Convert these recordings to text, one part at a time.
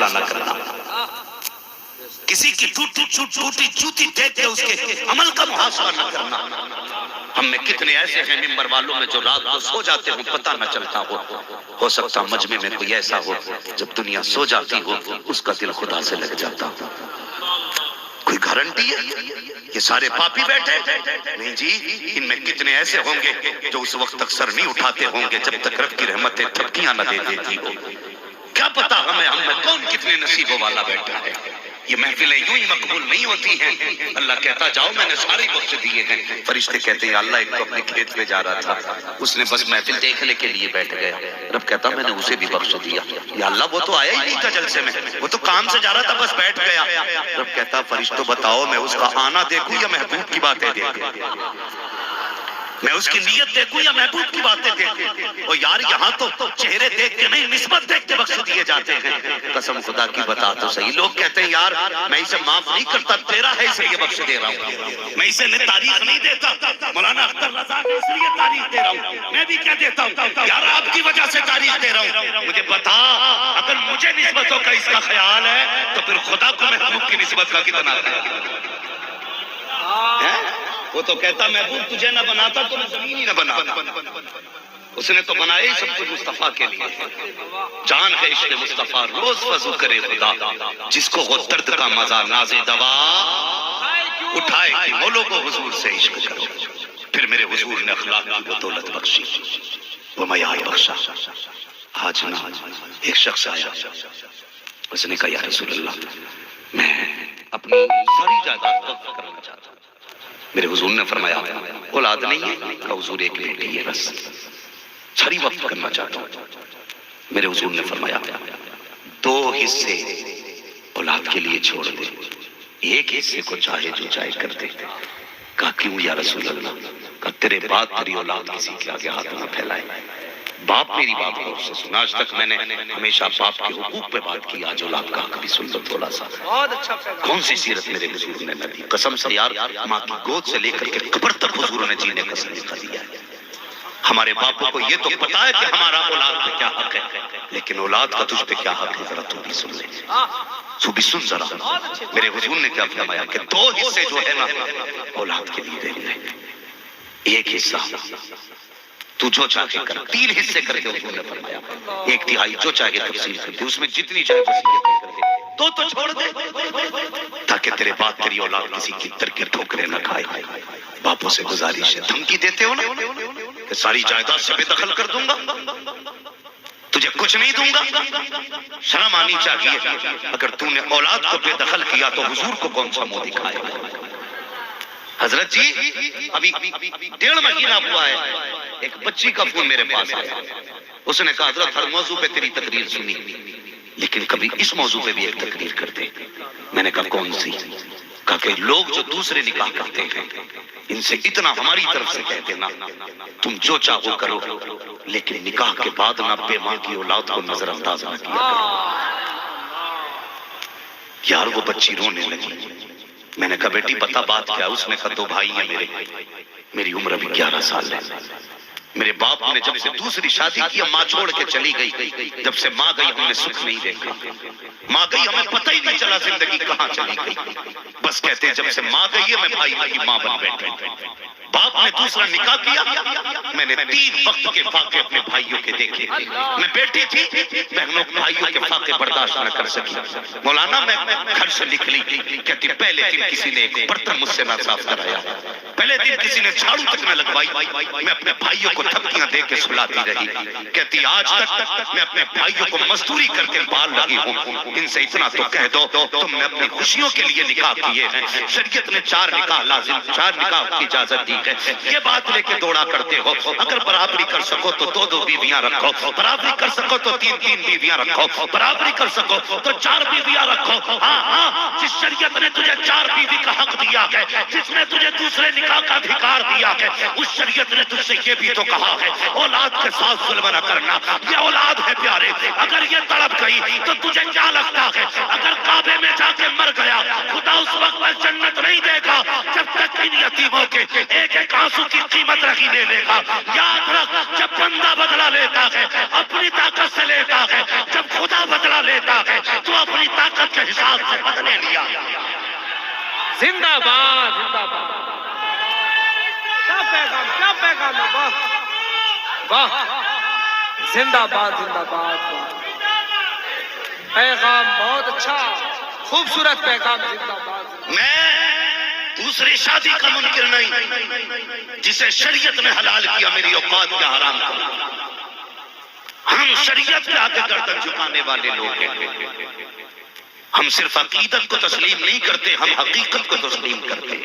محاصرہ نہ کرنا، کسی کی ٹوٹی چوٹی دیکھ کے اس کے عمل کا محاصرہ نہ کرنا۔ ہم میں کتنے ایسے ہیں ممبر والوں میں جو رات کو سو جاتے ہوں پتہ نہ چلتا ہو سکتا مجمع میں کوئی ایسا ہو جب دنیا سو جاتی ہو اس کا دل خدا سے لگ جاتا ہو۔ کوئی گارنٹی ہے؟ یہ سارے پاپی بیٹھے نہیں جی، ان میں کتنے ایسے ہوں گے جو اس وقت تک سر نہیں اٹھاتے ہوں گے جب تک رب کی رحمتیں تھپکیاں نہ دے دیتی ہو۔ کیا پتا ہم میں کون کتنے نصیبوں والا بیٹھا ہے۔ یہ محفلیں یوں ہی مقبول نہیں ہوتی ہیں۔ اللہ کہتا جاؤ میں نے سارے بخش دیے ہیں۔ فرشتے کہتے ہیں اللہ ایک تو اپنے کھیت میں جا رہا تھا، اس نے بس محفل دیکھنے کے لیے بیٹھ گیا۔ رب کہتا میں نے اسے بھی بخش دیا۔ یا اللہ وہ تو آیا ہی نہیں تھا جلسے میں، وہ تو کام سے جا رہا تھا بس بیٹھ گیا۔ رب کہتا فرشتوں بتاؤ میں اس کا آنا دیکھوں یا محبوب کی باتیں دیکھوں؟ میں اس کی نیت دیکھوں یا محبوب کی باتیں دیکھوں؟ اور یار یہاں تو چہرے دیکھ کے نہیں نسبت دیکھ کے بخش دیے جاتے ہیں۔ قسم خدا کی بتا تو صحیح، لوگ کہتے ہیں یار میں اسے معاف نہیں کرتا، تیرا ہے اس لیے بخش دے رہا ہوں۔ میں اسے تاریخ نہیں دیتا، مولانا اختر رضا نے اس لیے تاریخ دے رہا ہوں۔ میں بھی کیا دیتا ہوں یار آپ کی وجہ سے تاریخ دے رہا ہوں۔ مجھے بتا اگر مجھے نسبتوں کا اس کا خیال ہے تو پھر خدا کو محبوب کی نسبت کا کتنا خیال ہے؟ وہ تو کہتا محبوب تجھے نہ بناتا تو میں زمین ہی نہ بناتا۔ اس نے تو بنایا ہی سب کچھ مصطفیٰ کے لیے۔ جان ہے عشق مصطفیٰ روز فضو کرے خدا، جس کو وہ درد کا مزہ ناز دوا اٹھائے کہ وہ لوگوں حضور سے عشق کرو۔ پھر میرے حضور نے اخلاق کی وہ دولت بخشی، وہ معیار بخشا۔ آج نا ایک شخص آیا، اس نے کہا یا رسول اللہ میں اپنی ساری جائیداد وقف کرنا چاہتا ہوں۔ میرے حضور نے فرمایا اولاد نہیں ہے؟ کہا حضور ایک بیٹی ہے بس، ساری وقف کرنا چاہتا ہوں۔ میرے حضور نے فرمایا 2 حصے اولاد کے لیے چھوڑ دے، ایک حصے کو چاہے جو چاہے کر دے۔ کہا کیوں یا رسول اللہ؟ کہا تیرے بعد تیری اولاد کسی کے آگے ہاتھ نہ پھیلائے۔ باپ میری بات غور سے سنا، آج تک میں نے ہمیشہ باپ کے حقوق پہ بات کی، آج اولاد کا حق بھی سن لو تھوڑا سا۔ کون سی سیرت میرے حضور نے نہ دی، قسم سے یار ماں کی گود سے لے کر کے قبر تک حضور نے جینے کا سلیقہ دیا ہے۔ ہمارے باپوں کو یہ تو پتا ہے کہ ہمارا اولاد پہ کیا حق ہے، لیکن اولاد کا تجھ پہ کیا حق ہے ذرا تو بھی سن لے، تو بھی سن ذرا۔ میرے حضور نے کیا فرمایا کہ 2 حصے جو ہے نا اولاد کے لیے دیں گے، ایک حصہ تو جو چاہے کر، 3 حصے کر کے حضور نے فرمایا، 1/3 جو چاہے تفصیل کر دے، اس میں جتنی چاہے وصیت کر دے، تو چھوڑ دے تاکہ تیرے بعد تیری اولاد کسی کی ترک ٹھوکریں نہ کھائے۔ باپوں سے گزارش ہے، دھمکی دیتے ہو نا کہ ساری جائیداد سے بے دخل کر دوں گا، تجھے کچھ نہیں دوں گا، شرم آنی چاہیے۔ اگر تو نے اولاد کو بے دخل کیا تو حضور کو کون سا منہ دکھائے گا؟ حضرت جی ابھی 1.5 مہینہ ہوا ہے، ایک بچی کا فون میرے پاس آیا، اس نے کہا حضرت ہر موضوع پہ تیری تقریر سنی لیکن کبھی اس موضوع پہ بھی ایک تقریر کر دے۔ میں نے کہا کون سی؟ کہا کہ لوگ جو دوسرے نکاح کرتے ہیں ان سے اتنا ہماری طرف سے کہہ دینا تم جو چاہو کرو لیکن نکاح کے بعد نہ بے ماں کی اولاد کو نظر انداز نہ کیا کرو۔ یار وہ بچی رونے لگی، میں نے کہا بیٹی بتا بات کیا؟ اس نے کہا 2 بھائی ہیں میری عمر ابھی 11 سال ہے، میرے باپ نے جب سے دوسری شادی کی ماں چھوڑ کے چلی گئی، جب سے ماں گئی ہم نے سکھ نہیں دیکھا، ماں گئی ہمیں پتہ ہی نہیں چلا زندگی کہاں چلی گئی، بس کہتے ہیں جب سے ماں گئی ہے میں بھائی کی ماں بن بیٹھا۔ باپ نے دوسرا نکاح کیا، میں نے 3 وقت کے فاقے اپنے بھائیوں کے دیکھے، میں بیٹی تھی بہنوں بھائیوں کے فاقے برداشت نہ کر سکی، مولانا میں گھر سے نکلی کہتی پہلے دن کسی نے ایک برتن مجھ سے نہ صاف کرایا، پہلے دن کسی نے جھاڑو تک نہ لگوائی، میں اپنے بھائیوں کو تھپکیاں دے کے سلاتی رہی، کہتی آج تک میں اپنے بھائیوں کو مزدوری کر کے پال رہی ہوں، ان سے اتنا تو کہہ دو تم نے اپنی خوشیوں کے لیے نکاح کیے ہیں، شریعت نے 4 نکاح لازم 4 نکاح کی اجازت دی ہے، یہ بات لے کے دوڑا کرتے ہو، اگر برابری کر سکو تو 2 بیویاں رکھو، برابری کر سکو تو 3 بیویاں رکھو، برابری کر سکو تو 4 بیویاں رکھو۔ ہاں جس شریعت نے تجھے 4 بیوی کا حق دیا ہے، جس نے تجھے دوسرے نکاح کا ادھیکار دیا ہے، اس شریعت نے تجھ سے یہ بھی تو کہا ہے اولاد کے ساتھ ظلم نہ کرنا، یہ اولاد ہے پیارے، اگر یہ تڑپ گئی تو تجھے کیا لگتا ہے اگر کعبے میں جا کے مر گیا خدا اس وقت پر جنت نہیں دے گا جب تک ان یتیموں کے ایک آنسو کی قیمت رکھی لے لے گا۔ یاد رکھ جب بندہ بدلہ لیتا ہے اپنی طاقت سے لیتا ہے، جب خدا بدلہ لیتا ہے تو اپنی زندہ باد زندہ باد. کیا پیغام ہے. واہ واہ. زندہ باد زندہ باد. پیغام بہت اچھا، خوبصورت پیغام. زندہ باد. میں دوسری شادی کا منکر نہیں، جسے شریعت نے حلال کیا میری اوقات کا حرام کر. ہم شریعت کے آگے گردن جھکانے والے لوگ ہیں. ہم صرف عقیدت کو تسلیم نہیں کرتے، ہم حقیقت کو تسلیم کرتے.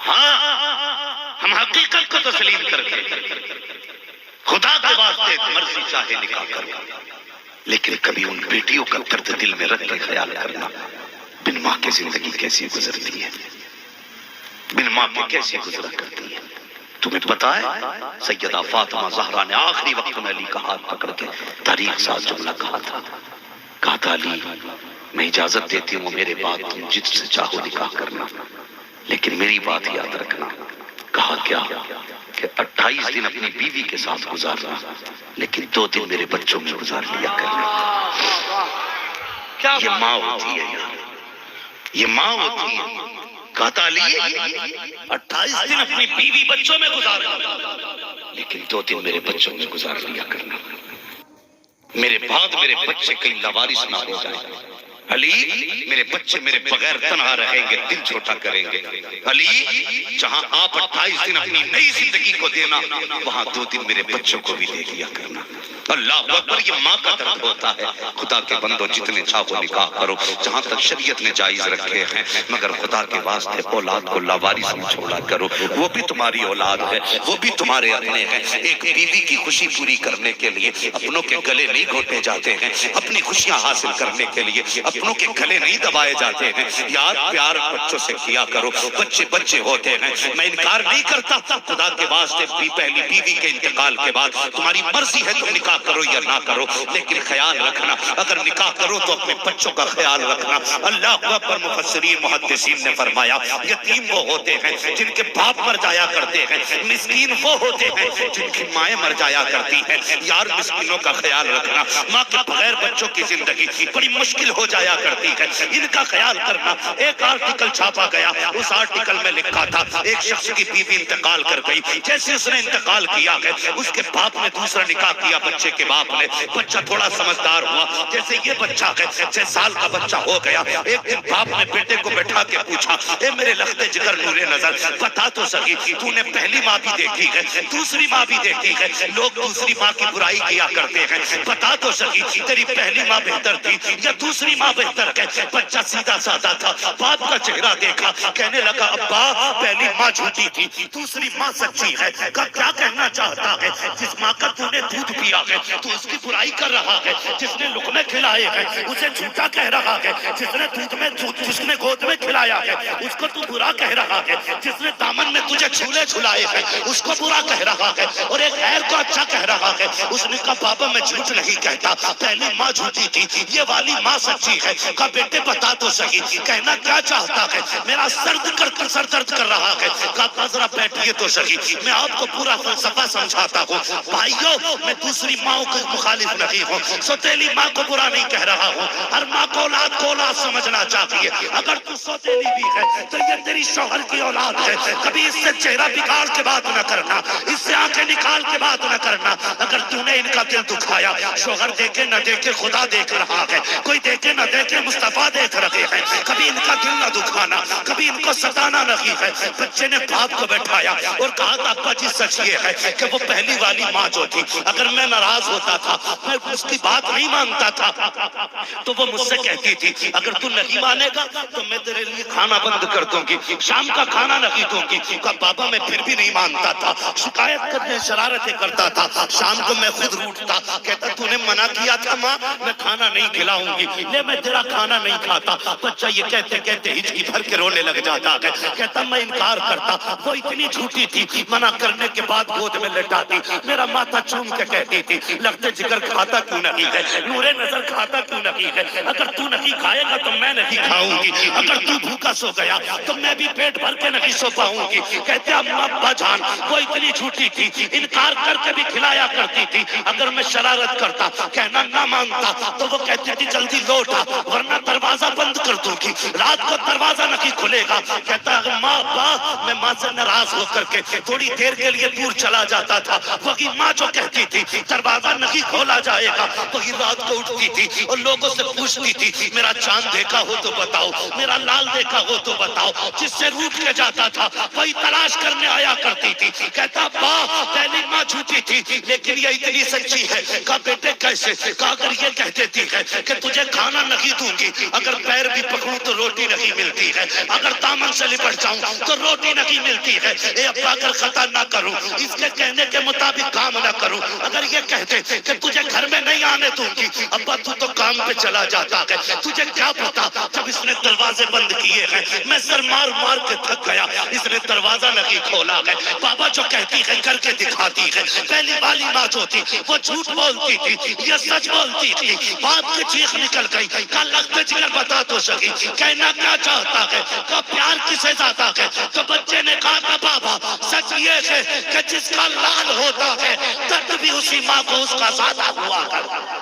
ہاں، ہم حقیقت کو تسلیم کرتے. خدا کے واسطے مرضی چاہے نکاح کرو، لیکن کبھی ان بیٹیوں کا درد دل میں رکھ کے خیال کرنا، بن ماں کی زندگی کیسی گزرتی ہے، بن ماں کی کیسی گزرا کرتی ہے. تمہیں پتا ہے سیدہ فاطمہ زہرا نے آخری وقت میں علی کا ہاتھ پکڑ کے تاریخ ساز جملہ کہا تھا. کہا تھا علی میں اجازت دیتی ہوں میرے بعد تم جس سے چاہو نکاح کرنا، لیکن میری بات یاد رکھنا. کہا کیا؟ کہ 28 دن اپنی بیوی کے ساتھ گزارنا، لیکن 2 دن میرے بچوں میں گزار لیا کرنا. یہ ماں ہوتی ہے یار، یہ ماں ہوتی ہے. کہتا علی 28 دن اپنی بیوی بچوں میں گزارنا، لیکن 2 دن میرے بچوں میں گزار لیا کرنا. میرے بعد میرے بچے کہیں لاوارث نہ ہو جائیں. علی میرے بچے میرے بغیر تنہا رہیں گے، دل چھوٹا کریں گے. علی جہاں آپ 28 دن اپنی نئی زندگی کو دینا، وہاں 2 دن میرے بچوں کو بھی دے دیا کرنا. اللہ اکبر. یہ ماں کا درد ہوتا ہے. خدا کے بندو جتنے چاہو نکاح کرو جہاں تک شریعت نے جائز رکھے ہیں، مگر خدا کے واسطے اولاد کو لاوارث نہ چھوڑا کرو. وہ بھی تمہاری اولاد ہے، وہ بھی تمہارے اپنے ہیں. ایک بیوی کی خوشی پوری کرنے کے لیے اپنوں کے گلے نہیں گھونٹے جاتے ہیں، اپنی خوشیاں حاصل کرنے کے لیے اپنوں کے گلے نہیں دبائے جاتے ہیں. یار پیار بچوں سے کیا کرو، بچے بچے ہوتے ہیں. میں انکار نہیں کرتا، خدا کے واسطے پہلی بیوی کے انتقال کے بعد تمہاری مرضی ہے تم نکاح کرو یا نہ کرو، لیکن خیال رکھنا اگر نکاح کرو تو اپنے بچوں کا خیال رکھنا. اللہ اکبر. مفسرین محدثین نے فرمایا یتیم وہ ہوتے ہیں جن کے باپ مر جایا کرتے ہیں، مسکین وہ ہوتے ہیں جن کی مائیں مر جایا کرتی ہیں. یار مسکینوں کا خیال رکھنا. ماں کے بغیر بچوں کی زندگی بڑی مشکل ہو جایا کرتی ہے، ان کا خیال کرنا. ایک آرٹیکل چھاپا گیا، اس آرٹیکل میں لکھا تھا ایک شخص کی بیوی انتقال کر گئی. جیسے اس نے انتقال کیا ہے اس کے باپ نے دوسرا نکاح کیا بچے کے باپ نے. بچہ تھوڑا سمجھدار ہوا، جیسے یہ بچہ ہے 6 سال کا بچہ ہو گیا. ایک دن باپ نے بیٹے کو بٹھا کے پوچھا اے میرے لخت جگر نورے نظر، بتا تو سکی تو نے پہلی ماں بھی دیکھی ہے دوسری ماں بھی دیکھی ہے، لوگ دوسری ماں کی برائی کیا کرتے ہیں، بتا تو سکی تیری پہلی ماں بہتر تھی یا دوسری ماں بہتر ہے؟ بچہ سیدھا سادہ تھا، باپ کا چہرہ دیکھا کہنے لگا ابا پہلی ماں جھوٹی تھی دوسری ماں سچی ہے. کیا کہنا چاہتا ہے؟ جس ماں کا تو نے دودھ پیا ہے تو اس کی برائی کر رہا ہے، جس نے لقمے کھلائے ہیں اسے جھوٹا کہہ رہا ہے، جس نے جس نے گود میں کھلایا ہے اس کو تو برا کہہ رہا ہے، جس نے دامن میں تجھے جھولے جھلائے ہیں اس کو برا کہہ رہا ہے، اور ایک غیر کو اچھا کہہ رہا ہے. اس نے کہا بابا میں جھوٹ نہیں کہتا، پہلی ماں جھوٹی تھی یہ والی ماں سچی ہے. کہا بیٹے بتا تو صحیح کہنا کیا چاہتا ہے؟ میرا سر درد کر رہا ہے. کہا ذرا بیٹھیے تو صحیح میں آپ کو پورا فلسفہ سمجھاتا ہوں. بھائیو میں دوسری ماں کو مخالف نہیں ہوں، سوتیلی ماں کو برا نہیں کہہ رہا ہوں. ہر ماں کو اولاد سمجھنا چاہیے. اگر تو سوتیلی بھی ہے تو یہ تیری شوہر کی اولاد ہے. کبھی اس سے چہرہ بگاڑ کے بات نہ کرنا، اس سے آنکھیں نکال کے بات نہ کرنا. اگر تو نے ان کا دل دکھایا، شوہر دیکھے نہ دیکھے خدا دیکھ رہا ہے، کوئی دیکھے نہ دیکھے مصطفیٰ دیکھ رہے ہیں. کبھی ان کا دل نہ دکھانا، کبھی ان کو ستانا نہیں ہے. بچے نے باپ کو بیٹھایا اور کہا تھا ابا جی سچ یہ ہے کہ وہ پہلی والی ماں جو تھی اگر میں ناراض ہوتا تھا میں اس کی بات نہیں مانتا تھا تو وہ مجھ سے کہتی تھی اگر تو نہیں مانے گا تو میں تیرے لیے کھانا بند کر دوں گی، شام کا کھانا نہیں دوں گی. کہا بابا میں پھر بھی نہیں مانتا تھا، شکایت کرنے شرارتیں کرتا تھا. شام کو میں خود روٹتا، کہتا تو نے منع کیا تھا ماں میں کھانا نہیں کھلاؤں گی، لے میں تیرا کھانا نہیں کھاتا. بچہ یہ کہتے کہتے ہچکی بھر کے رونے لگ جاتا ہے. کہتا میں انکار کرتا، وہ اتنی جھوٹی تھی منع کرنے کے بعد گود میں لٹاتی، میرا ماتھا چوم کے کہتی تھی لخت جگر کھاتا کیوں نہیں ہے، نورے نظر کھاتا کیوں نہیں ہے؟ اگر تو نہیں کھائے گا تو میں نہیں کھاؤں گی، اگر تو بھوکا سو گیا تو میں بھی پیٹ بھر کے نہیں سو پاؤں گی. کہتے اماں ابا جان وہ اتنی جھوٹی تھی انکار کر کے بھی کھلایا کرتی تھی. اگر میں شرارت کرتا کہنا نہ مانتا تو وہ کہتی تھی جلدی لوٹا ورنہ دروازہ بند کر دوں گی، رات کو دروازہ نہیں کھلے گا۔ کہتا ہے ماں باپ، میں ماں سے ناراض ہو کر کے تھوڑی دیر کے لیے دور چلا جاتا تھا، وہی ماں جو کہتی تھی دروازہ نہیں کھولا جائے گا، وہی رات کو اٹھتی تھی اور لوگوں سے پوچھتی تھی میرا چاند دیکھا ہو تو بتاؤ، میرا لال دیکھا ہو تو بتاؤ، جس سے روٹ کے جاتا تھا وہی تلاش کرنے آیا کرتی تھی۔ کہتا پہلی ماں جھوٹی تھی لیکن یہ اتنی سچی ہے۔ کہا بیٹے کیسے؟ کہا اگر یہ کہہ دیتی ہے کہ تجھے کھانا نہیں دوں گی، اگر پیر بھی پکڑوں تو روٹی نہیں ملتی ہے، اگر دامن سے لپٹ جاؤں تو روٹی نہیں ملتی ہے، اے ابا اگر خطا نہ کروں، اس کے کہنے کے مطابق کام نہ کروں، اگر یہ کہتے کہ تجھے گھر میں نہیں آنے دوں گی، ابا تو کام پہ چلا جاتا ہے، تجھے کیا پتا جب اس نے دروازے بند کیے ہیں میں سر مار مار کے تھک گیا، اس نے دروازہ نہیں کھولا ہے۔ بابا جو کہتی ہے کر کے دکھاتی ہے۔ پہلی والی ماں جو تھی وہ جھوٹ بولتی تھی، یہ سچ بولتی تھی۔ باپ کی چیخ نکل گئی، کہا لگتے جگر بتا تو سکی، کہنا کیا چاہتا ہے، کہا پیار کسے زیادہ ہے؟ تو بچے نے کہا تھا بابا سچ یہ ہے کہ جس کا لال ہوتا ہے درد بھی اسی ماں کو اس کا زیادہ ہوا ہے۔